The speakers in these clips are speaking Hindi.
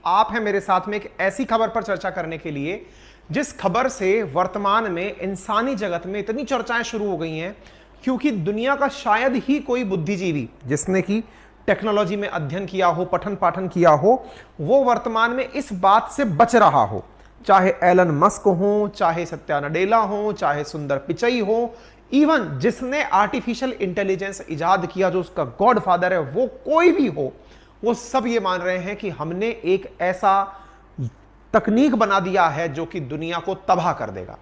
आप हैं मेरे साथ में एक ऐसी खबर पर चर्चा करने के लिए जिस खबर से वर्तमान में इंसानी जगत में इतनी चर्चाएं शुरू हो गई हैं, क्योंकि दुनिया का शायद ही कोई बुद्धिजीवी जिसने कि टेक्नोलॉजी में अध्ययन किया हो, पठन पाठन किया हो, वो वर्तमान में इस बात से बच रहा हो। चाहे एलन मस्क हो, चाहे सत्या नडेला हो, चाहे सुंदर पिचई हो, इवन जिसने आर्टिफिशियल इंटेलिजेंस इजाद किया, जो उसका गॉड फादर है, वो कोई भी हो, वो सब ये मान रहे हैं कि हमने एक ऐसा तकनीक बना दिया है जो कि दुनिया को तबाह कर देगा।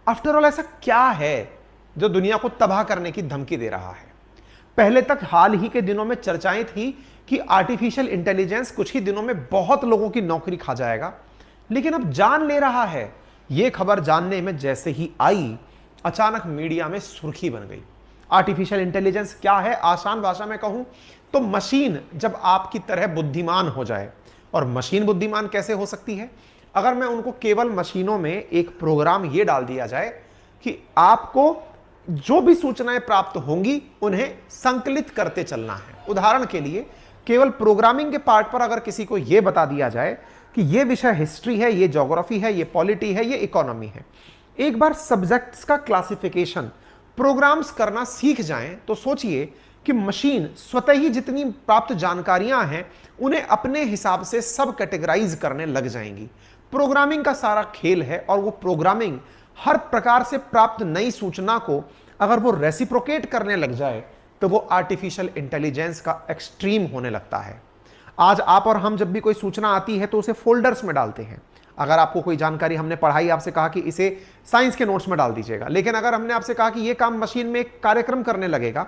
आफ्टर ऑल ऐसा क्या है जो दुनिया को तबाह करने की धमकी दे रहा है? पहले तक हाल ही के दिनों में चर्चाएं थी कि आर्टिफिशियल इंटेलिजेंस कुछ ही दिनों में बहुत लोगों की नौकरी खा जाएगा, लेकिन अब जान ले रहा है। यह खबर जानने में जैसे ही आई, अचानक मीडिया में सुर्खी बन गई। आर्टिफिशियल इंटेलिजेंस क्या है? आसान भाषा में कहूं तो मशीन जब आपकी तरह बुद्धिमान हो जाए। और मशीन बुद्धिमान कैसे हो सकती है? अगर मैं उनको केवल मशीनों में एक प्रोग्राम ये डाल दिया जाए कि आपको जो भी सूचनाएं प्राप्त होंगी उन्हें संकलित करते चलना है। उदाहरण के लिए केवल प्रोग्रामिंग के पार्ट पर अगर किसी को यह बता दिया जाए कि यह विषय हिस्ट्री है, यह ज्योग्राफी है, यह पॉलिटी है, यह इकोनॉमी है, एक बार सब्जेक्ट्स का क्लासिफिकेशन प्रोग्राम्स करना सीख जाएं, तो सोचिए कि मशीन स्वतः ही जितनी प्राप्त जानकारियां हैं उन्हें अपने हिसाब से सब कैटेगराइज करने लग जाएंगी। प्रोग्रामिंग का सारा खेल है, और वो प्रोग्रामिंग हर प्रकार से प्राप्त नई सूचना को अगर वो रेसिप्रोकेट करने लग जाए तो वो आर्टिफिशियल इंटेलिजेंस का एक्सट्रीम होने लगता है। आज आप और हम जब भी कोई सूचना आती है तो उसे फोल्डर्स में डालते हैं। अगर आपको कोई जानकारी हमने पढ़ाई, आपसे कहा कि इसे साइंस के नोट्स में डाल दीजिएगा, लेकिन अगर हमने आपसे कहा कि यह काम मशीन में एक कार्यक्रम करने लगेगा,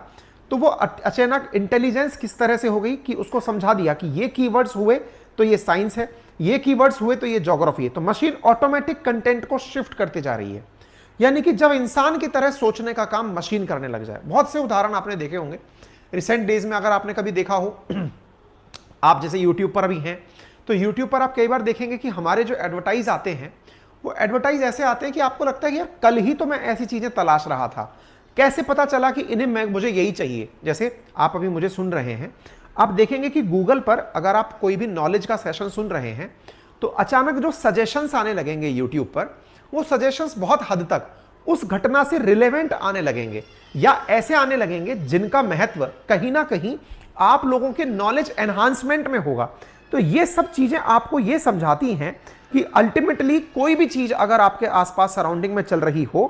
तो वो अचानक इंटेलिजेंस किस तरह से हो गई कि उसको समझा दिया कि ये कीवर्ड्स हुए तो ये साइंस है, ये कीवर्ड्स हुए तो ये ज्योग्राफी है। तो मशीन ऑटोमेटिक कंटेंट को शिफ्ट करते जा रही है, यानी कि जब इंसान की तरह सोचने का काम मशीन करने लग जाए। बहुत से उदाहरण आपने देखे होंगे रिसेंट डेज में। अगर आपने कभी देखा हो, आप जैसे यूट्यूब पर अभी हैं, तो यूट्यूब पर आप कई बार देखेंगे कि हमारे जो एडवर्टाइज आते हैं वो एडवर्टाइज ऐसे आते हैं कि आपको लगता है कि यार कल ही तो मैं ऐसी चीजें तलाश रहा था, कैसे पता चला कि इन्हें मुझे यही चाहिए। जैसे आप अभी मुझे सुन रहे हैं, आप देखेंगे कि गूगल पर अगर आप कोई भी नॉलेज का सेशन सुन रहे हैं तो अचानक जो सजेशंस आने लगेंगे यूट्यूब पर, वो सजेशंस बहुत हद तक उस घटना से रिलेवेंट आने लगेंगे, या ऐसे आने लगेंगे जिनका महत्व कहीं ना कहीं आप लोगों के नॉलेज एनहांसमेंट में होगा। तो ये सब चीजें आपको ये समझाती हैं कि अल्टीमेटली कोई भी चीज अगर आपके आसपास सराउंडिंग में चल रही हो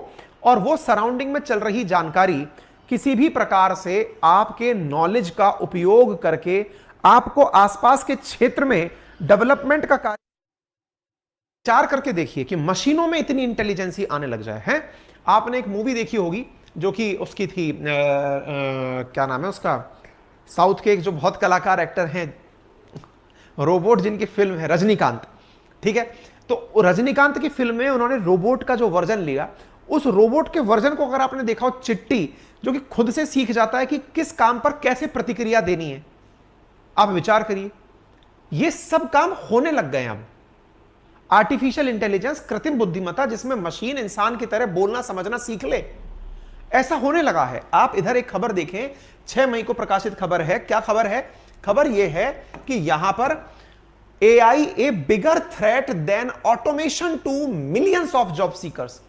और वो सराउंडिंग में चल रही जानकारी किसी भी प्रकार से आपके नॉलेज का उपयोग करके आपको आसपास के क्षेत्र में डेवलपमेंट का कार्य, विचार करके देखिए कि मशीनों में इतनी इंटेलिजेंसी आने लग जाए है। आपने एक मूवी देखी होगी जो कि उसकी थी क्या नाम है उसका, साउथ के एक जो बहुत कलाकार एक्टर हैं, रोबोट जिनकी फिल्म है, रजनीकांत। ठीक है, तो रजनीकांत की फिल्म में उन्होंने रोबोट का जो वर्जन लिया, उस रोबोट के वर्जन को अगर आपने देखा हो, चिट्टी, जो कि खुद से सीख जाता है कि किस काम पर कैसे प्रतिक्रिया देनी है। आप विचार करिए, ये सब काम होने लग गए। अब आर्टिफिशियल इंटेलिजेंस, कृत्रिम बुद्धिमत्ता, जिसमें मशीन इंसान की तरह बोलना समझना सीख ले, ऐसा होने लगा है। आप इधर एक खबर देखें, 6 मई को प्रकाशित खबर है। क्या खबर है? खबर यह है कि यहां पर AI a bigger threat than automation to millions of job seekers.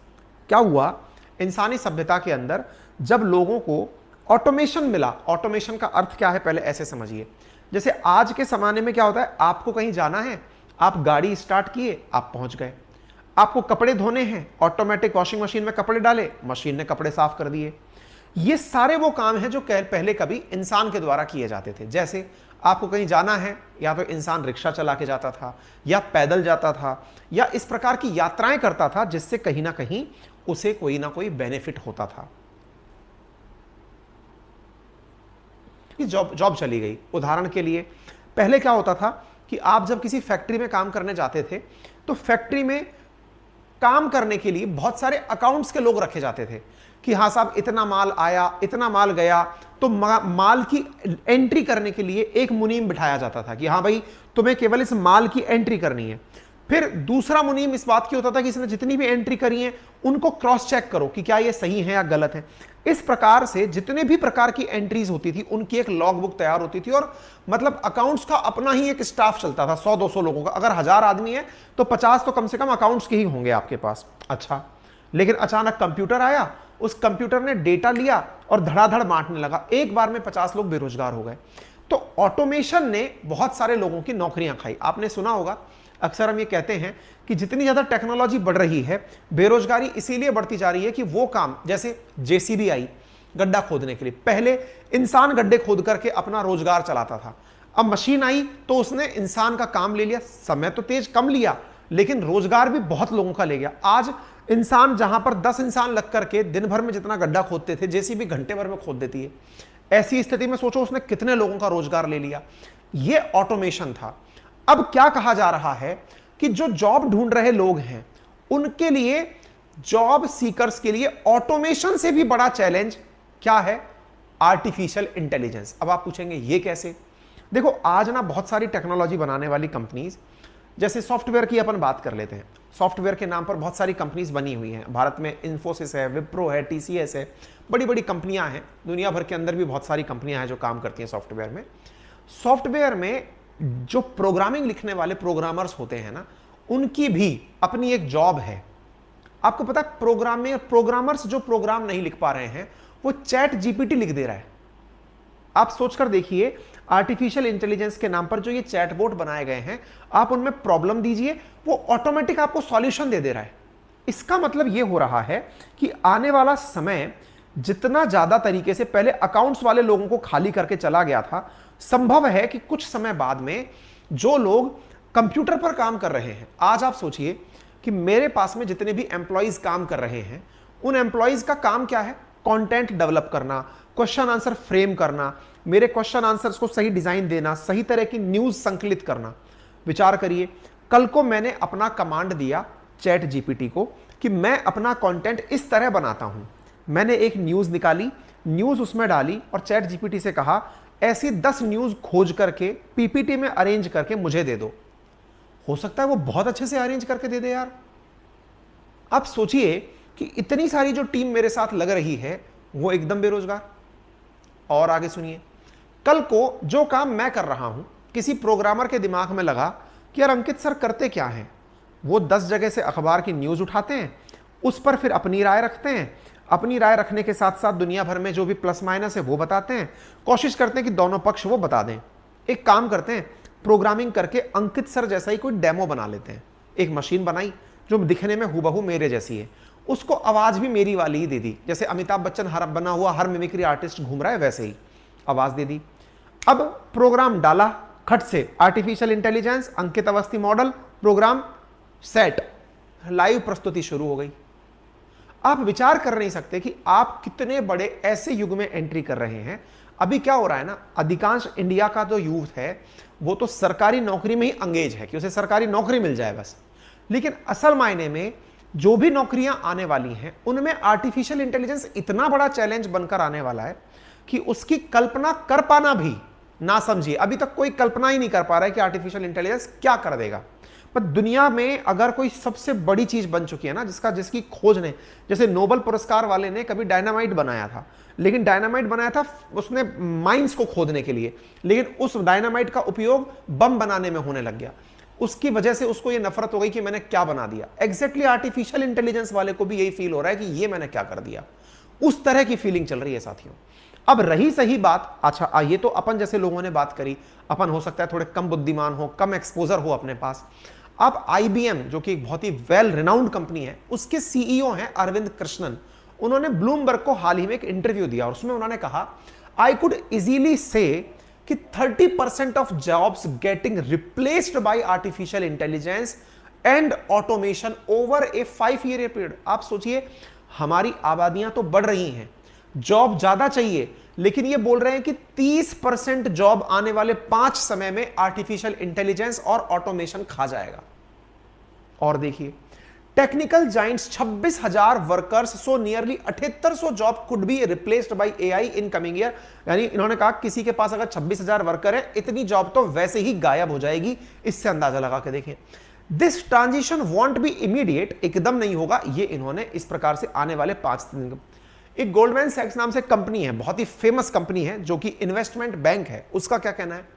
क्या हुआ? इंसानी सभ्यता के अंदर जब लोगों को ऑटोमेशन मिला, ऑटोमेशन का अर्थ क्या है पहले ऐसे समझिए। जैसे आज के जमाने में क्या होता है, आपको कहीं जाना है, आप गाड़ी स्टार्ट किए, आप पहुंच गए। आपको कपड़े धोने हैं, ऑटोमेटिक वॉशिंग मशीन में कपड़े डाले, मशीन ने कपड़े साफ कर दिए। ये सारे वो काम हैं जो पहले कभी इंसान के द्वारा किए जाते थे। जैसे आपको कहीं जाना है, या तो इंसान रिक्शा चला के जाता था, या पैदल जाता था, या इस प्रकार की यात्राएं करता था जिससे कहीं ना कहीं उसे कोई ना कोई बेनिफिट होता था। जॉब चली गई। उदाहरण के लिए पहले क्या होता था कि आप जब किसी फैक्ट्री में काम करने जाते थे तो फैक्ट्री में काम करने के लिए बहुत सारे अकाउंट्स के लोग रखे जाते थे कि हाँ साहब, इतना माल आया, इतना माल गया। तो माल की एंट्री करने के लिए एक मुनीम बिठाया जाता था कि हाँ भाई, तुम्हें केवल इस माल की एंट्री करनी है। फिर दूसरा मुनीम इस बात की होता था कि इसने जितनी भी एंट्री करी है उनको क्रॉस चेक करो कि क्या ये सही है या गलत है। इस प्रकार से जितने भी प्रकार की एंट्रीज होती थी उनकी एक लॉग बुक तैयार होती थी, और मतलब अकाउंट्स का अपना ही एक स्टाफ चलता था 100-200 लोगों का। अगर 1000 आदमी है तो 50 तो कम से कम अकाउंट्स के ही होंगे आपके पास। अच्छा, लेकिन अचानक कंप्यूटर आया, उस कंप्यूटर ने डेटा लिया और धड़ाधड़ बांटने लगा, एक बार में 50 लोग बेरोजगार हो गए। तो ऑटोमेशन ने बहुत सारे लोगों की नौकरियां खाई। आपने सुना होगा, अक्सर हम ये कहते हैं कि जितनी ज्यादा टेक्नोलॉजी बढ़ रही है बेरोजगारी इसीलिए बढ़ती जा रही है कि वो काम, जैसे जेसीबी आई गड्ढा खोदने के लिए, पहले इंसान गड्ढे खोद करके अपना रोजगार चलाता था, अब मशीन आई तो उसने इंसान का काम ले लिया, समय तो तेज कम लिया लेकिन रोजगार भी बहुत लोगों का ले गया। आज इंसान जहां पर 10 इंसान लग करके दिन भर में जितना गड्ढा खोदते थे, जेसीबी घंटे भर में खोद देती है। ऐसी स्थिति में सोचो उसने कितने लोगों का रोजगार ले लिया। यह ऑटोमेशन था। अब क्या कहा जा रहा है कि जो जॉब ढूंढ रहे लोग हैं उनके लिए, जॉब सीकर्स के लिए ऑटोमेशन से भी बड़ा चैलेंज क्या है? Artificial intelligence. अब आप पूछेंगे ये कैसे? देखो, आज ना बहुत सारी टेक्नोलॉजी बनाने वाली कंपनीज, जैसे सॉफ्टवेयर की अपन बात कर लेते हैं, सॉफ्टवेयर के नाम पर बहुत सारी कंपनीज बनी हुई हैं भारत में। इन्फोसिस है, विप्रो है, टीसीएस है, बड़ी बड़ी कंपनियां हैं। दुनिया भर के अंदर भी बहुत सारी कंपनियां हैं जो काम करती हैं सॉफ्टवेयर में। सॉफ्टवेयर में जो प्रोग्रामिंग लिखने वाले प्रोग्रामर्स होते हैं ना, उनकी भी अपनी एक जॉब है। आपको पता है, प्रोग्रामर्स जो प्रोग्राम नहीं लिख पा रहे हैं वो चैट जीपीटी लिख दे रहा है। आप सोचकर देखिए, आर्टिफिशियल इंटेलिजेंस के नाम पर जो ये चैटबॉट बनाए गए हैं, आप उनमें प्रॉब्लम दीजिए, वो ऑटोमेटिक आपको सॉल्यूशन दे दे रहा है। इसका मतलब ये हो रहा है कि आने वाला समय जितना ज्यादा तरीके से पहले अकाउंट्स वाले लोगों को खाली करके चला गया था, संभव है कि कुछ समय बाद में जो लोग कंप्यूटर पर काम कर रहे हैं, आज आप सोचिए कि मेरे पास में जितने भी एम्प्लॉइज काम कर रहे हैं, उन एम्प्लॉइज का काम क्या है? कंटेंट डेवलप करना, क्वेश्चन आंसर फ्रेम करना, मेरे क्वेश्चन आंसर्स को सही डिजाइन देना, सही तरह की न्यूज संकलित करना। विचार करिए, कल को मैंने अपना कमांड दिया चैट जीपीटी को कि मैं अपना कंटेंट इस तरह बनाता हूं। मैंने एक न्यूज निकाली, न्यूज उसमें डाली और चैट जीपीटी से कहा ऐसी 10 न्यूज खोज करके पीपीटी में अरेंज करके मुझे दे दो। हो सकता है वो बहुत अच्छे से अरेंज करके दे दे यार। अब सोचिए कि इतनी सारी जो टीम मेरे साथ लग रही है वो एकदम बेरोजगार। और आगे सुनिए, कल को जो काम मैं कर रहा हूं, किसी प्रोग्रामर के दिमाग में लगा कि यार अंकित सर करते क्या हैं, वो 10 जगह से अखबार की न्यूज उठाते हैं, उस पर फिर अपनी राय रखते हैं, अपनी राय रखने के साथ साथ दुनिया भर में जो भी प्लस माइनस है वो बताते हैं, कोशिश करते हैं कि दोनों पक्ष वो बता दें। एक काम करते हैं, प्रोग्रामिंग करके अंकित सर जैसा ही कोई डेमो बना लेते हैं। एक मशीन बनाई जो दिखने में हूबहू मेरे जैसी है, उसको आवाज भी मेरी वाली ही दे दी, जैसे अमिताभ बच्चन हर बना हुआ हर मिमिक्री आर्टिस्ट घूम रहा है वैसे ही आवाज दे दी। अब प्रोग्राम डाला खट से, artificial intelligence, Ankit Awasthi model, program set, live प्रस्तुति शुरू हो गई। आप विचार कर नहीं सकते कि आप कितने बड़े ऐसे युग में एंट्री कर रहे हैं। अभी क्या हो रहा है ना, अधिकांश इंडिया का जो यूथ है वो तो सरकारी नौकरी में ही अंगेज है कि उसे सरकारी नौकरी मिल जाए बस। लेकिन असल मायने में जो भी नौकरियां आने वाली हैं उनमें आर्टिफिशियल इंटेलिजेंस इतना बड़ा चैलेंज बनकर आने वाला है कि उसकी कल्पना कर पाना भी ना समझिए। अभी तक कोई कल्पना ही नहीं कर पा रहा है कि आर्टिफिशियल इंटेलिजेंस क्या कर देगा। पर दुनिया में अगर कोई सबसे बड़ी चीज बन चुकी है ना, जिसकी खोज ने, जैसे नोबेल पुरस्कार वाले ने कभी डायनामाइट बनाया था, लेकिन डायनामाइट बनाया था उसने माइंस को खोदने के लिए, लेकिन उस डायनामाइट का उपयोग बम बनाने में होने लग गया। उसकी वजह से उसको ये नफरत हो गई कि मैंने क्या बना दिया। एग्जैक्टली आर्टिफिशियल इंटेलिजेंस वाले को भी यही फील हो रहा है कि ये मैंने क्या कर दिया। उस तरह की फीलिंग चल रही है साथियों। अब रही सही बात, अच्छा ये तो अपन जैसे लोगों ने बात करी, अपन हो सकता है थोड़े कम बुद्धिमान हो, कम एक्सपोजर हो अपने पास। अब IBM जो कि एक बहुत ही वेल रिनाउंड कंपनी है, उसके CEO हैं अरविंद कृष्णन। उन्होंने ब्लूमबर्ग को हाल ही में एक इंटरव्यू दिया और उसमें उन्होंने कहा, आई कुड इजीली से कि 30% of jobs getting replaced by artificial intelligence and automation over A 5 year period. आप सोचिए, हमारी आबादियां तो बढ़ रही हैं, जॉब ज्यादा चाहिए, लेकिन ये बोल रहे हैं कि 30% जॉब आने वाले 5 समय में आर्टिफिशियल इंटेलिजेंस और ऑटोमेशन खा जाएगा। और देखिए, technical Giants 26,000 workers, so nearly 7800 job could be replaced by AI in coming year. यानी इन्होंने कहा किसी के पास अगर 26,000 वर्कर है, इतनी जॉब तो वैसे ही गायब हो जाएगी। इससे अंदाजा लगा के देखें। This transition want B immediate, एकदम नहीं होगा, ये इन्होंने इस प्रकार से आने वाले 5 दिन। एक गोल्डमैन सैक्स नाम से कंपनी है, बहुत ही फेमस कंपनी है जो कि इन्वेस्टमेंट बैंक है, उसका क्या कहना है?